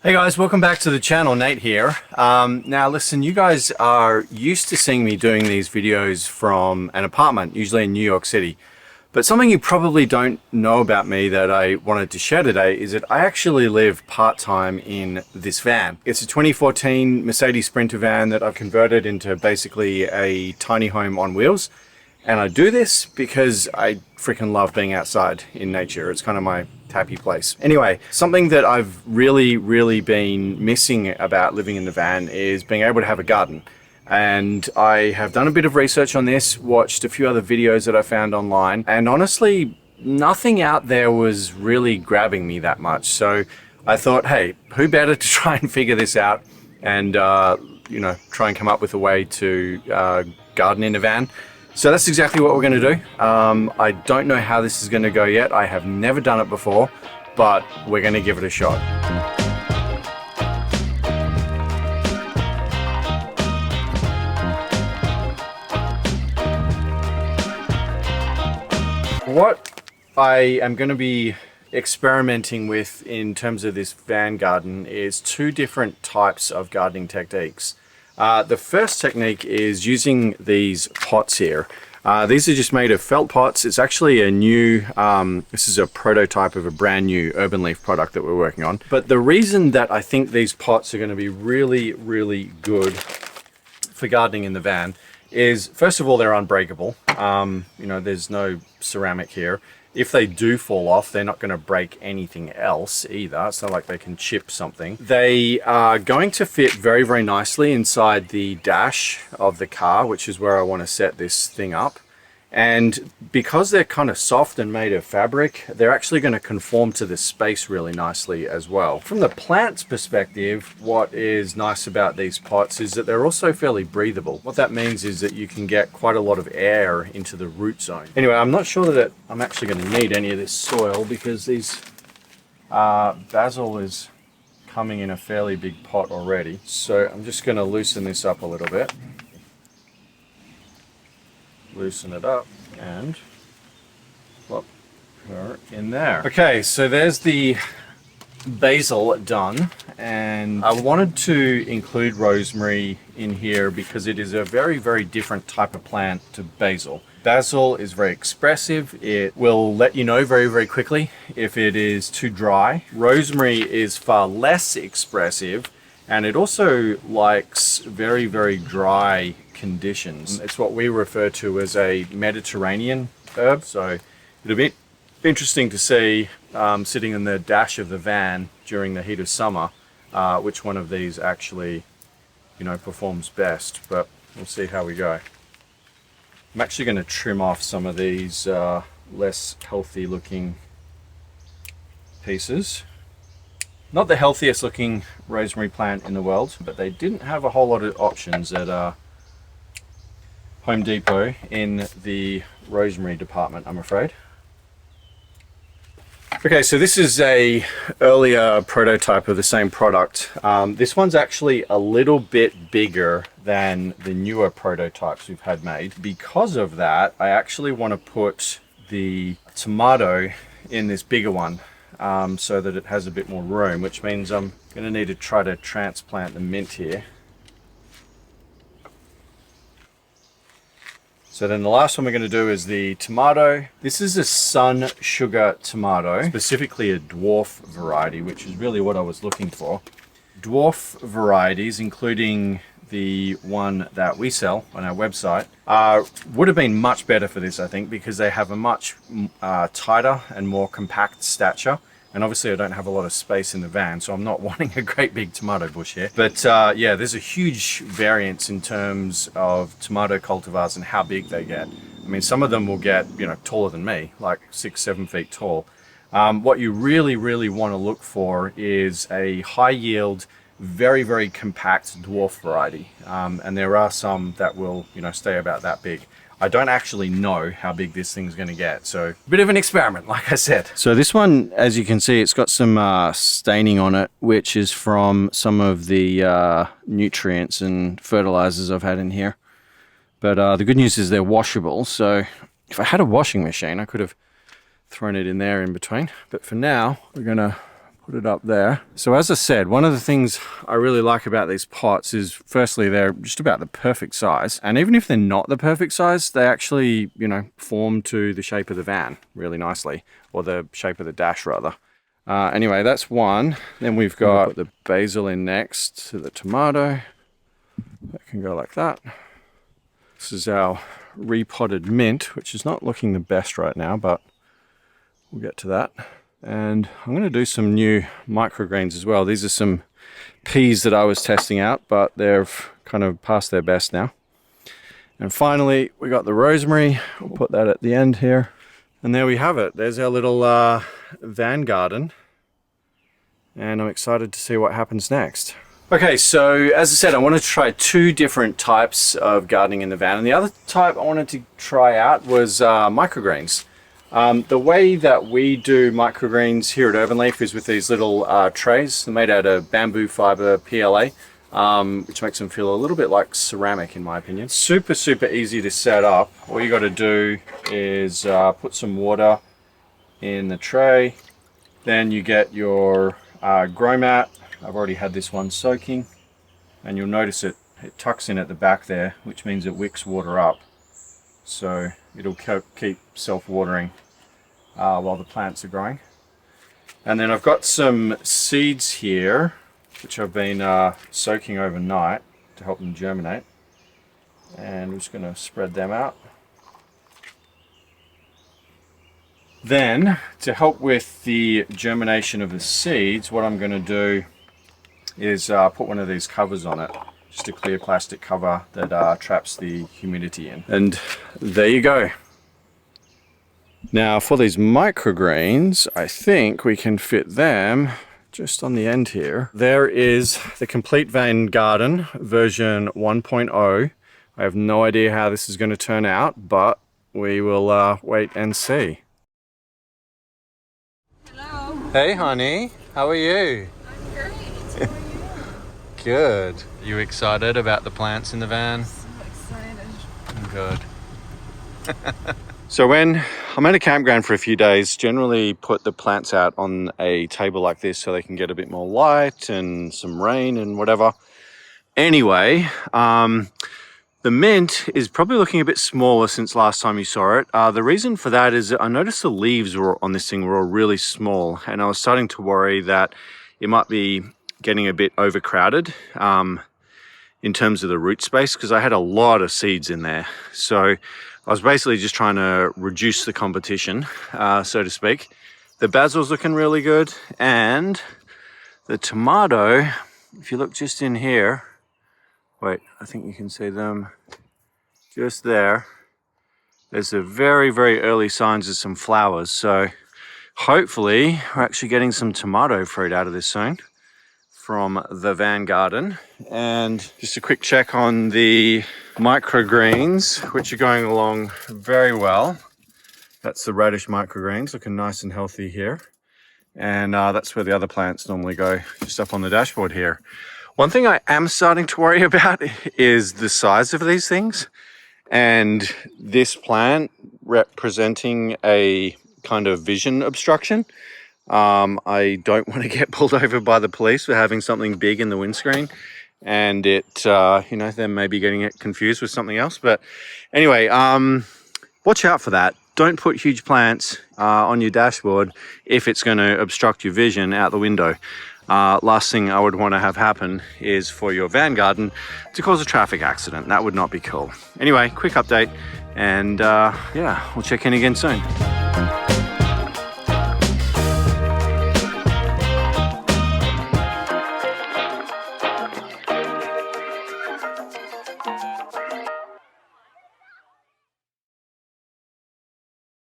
Hey guys, welcome back to the channel. Nate here. Now listen, you guys are used to seeing me doing these videos from an apartment, usually in New York City. But something you probably don't know about me that I wanted to share today is that I actually live part-time in this van. It's a 2014 Mercedes Sprinter van that I've converted into basically a tiny home on wheels. And I do this because I freaking love being outside in nature. It's kind of my happy place. Anyway, something that I've really been missing about living in the van is being able to have a garden. And I have done a bit of research on this, watched a few other videos that I found online, and honestly, nothing out there was really grabbing me that much. So I thought, hey, who better to try and figure this out and, try and come up with a way to garden in a van. So that's exactly what we're going to do. I don't know how this is going to go yet. I have never done it before, but we're going to give it a shot. What I am going to be experimenting with in terms of this van garden is two different types of gardening techniques. The first technique is using these pots here. These are just made of felt pots. It's actually a new, this is a prototype of a brand new Urban Leaf product that we're working on. But the reason that I think these pots are going to be really good for gardening in the van is, first of all, they're unbreakable. There's no ceramic here. If they do fall off, they're not going to break anything else either. It's not like they can chip something. They are going to fit very nicely inside the dash of the car, which is where I want to set this thing up. And because they're kind of soft and made of fabric, they're actually going to conform to the space really nicely as well. From the plant's perspective, what is nice about these pots is that they're also fairly breathable. What that means is that you can get quite a lot of air into the root zone. Anyway, I'm not sure that I'm actually going to need any of this soil because these basil is coming in a fairly big pot already. So I'm just going to loosen this up a little bit. Loosen it up and plop her in there. Okay, so there's the basil done, and I wanted to include rosemary in here because it is a very different type of plant to basil. Basil is very expressive. It will let you know very quickly if it is too dry. Rosemary is far less expressive, and it also likes very dry conditions. It's what we refer to as a Mediterranean herb. So it'll be interesting to see sitting in the dash of the van during the heat of summer, which one of these actually, performs best. But we'll see how we go. I'm actually going to trim off some of these less healthy looking pieces. Not the healthiest looking rosemary plant in the world, but they didn't have a whole lot of options at Home Depot in the rosemary department, I'm afraid. Okay, so this is a earlier prototype of the same product. This one's actually a little bit bigger than the newer prototypes we've had made. Because of that, I actually want to put the tomato in this bigger one. So that it has a bit more room, which means I'm going to need to try to transplant the mint here. So then the last one we're going to do is the tomato. This is a sun sugar tomato, specifically a dwarf variety, which is really what I was looking for. Dwarf varieties, including the one that we sell on our website, would have been much better for this, I think, because they have a much tighter and more compact stature. And obviously I don't have a lot of space in the van, so I'm not wanting a great big tomato bush here. But yeah, there's a huge variance in terms of tomato cultivars and how big they get. I mean, some of them will get, taller than me, like 6-7 feet tall. What you really want to look for is a high yield, very compact dwarf variety. And there are some that will, stay about that big. I don't actually know how big this thing's going to get, so a bit of an experiment, like I said. So this one, as you can see, it's got some staining on it, which is from some of the nutrients and fertilizers I've had in here. But the good news is they're washable, so if I had a washing machine, I could have thrown it in there in between. But for now, we're going to put it up there. So as I said, one of the things I really like about these pots is, firstly, they're just about the perfect size. And even if they're not the perfect size, they actually, you know, form to the shape of the van really nicely, or the shape of the dash rather. Anyway, that's one. Then we've got the basil in next to the tomato. That can go like that. This is our repotted mint, which is not looking the best right now, but we'll get to that. And I'm going to do some new microgreens as well. These are some peas that I was testing out, but they've kind of passed their best now. And finally, we got the rosemary. We'll put that at the end here. And there we have it. There's our little van garden. And I'm excited to see what happens next. Okay, so as I said, I want to try two different types of gardening in the van. And the other type I wanted to try out was microgreens. The way that we do microgreens here at Urban Leaf is with these little trays. They're made out of bamboo fiber PLA, which makes them feel a little bit like ceramic in my opinion. Super, super easy to set up. All you got to do is put some water in the tray. Then you get your grow mat. I've already had this one soaking, and you'll notice it tucks in at the back there, which means it wicks water up. So it'll keep self-watering while the plants are growing. And then I've got some seeds here, which I've been soaking overnight to help them germinate. And I'm just going to spread them out. Then, to help with the germination of the seeds, what I'm going to do is put one of these covers on it. Just a clear plastic cover that traps the humidity in. And there you go. Now for these microgreens, I think we can fit them just on the end here. There is the Complete Van Garden version 1.0. I have no idea how this is going to turn out, but we will wait and see. Hello. Hey honey, how are you? I'm great. How are you? Good. Are you excited about the plants in the van? So excited. Good. So when I'm at a campground for a few days, generally put the plants out on a table like this so they can get a bit more light and some rain and whatever. Anyway, the mint is probably looking a bit smaller since last time you saw it. The reason for that is I noticed the leaves on this thing were all really small, and I was starting to worry that it might be getting a bit overcrowded in terms of the root space, because I had a lot of seeds in there. So I was basically just trying to reduce the competition, so to speak. The basil's looking really good, and the tomato, if you look just in here, wait, I think you can see them just there. There's the very, very early signs of some flowers. So hopefully we're actually getting some tomato fruit out of this soon from the van garden. And just a quick check on the microgreens, which are going along very well. That's the radish microgreens, looking nice and healthy here. And that's where the other plants normally go, just up on the dashboard here. One thing I am starting to worry about is the size of these things. And this plant representing a kind of vision obstruction. I don't want to get pulled over by the police for having something big in the windscreen, and it, you know, them maybe getting it confused with something else. But anyway, watch out for that. Don't put huge plants on your dashboard if it's going to obstruct your vision out the window. Last thing I would want to have happen is for your van garden to cause a traffic accident. That would not be cool. Anyway, quick update, and yeah, we'll check in again soon.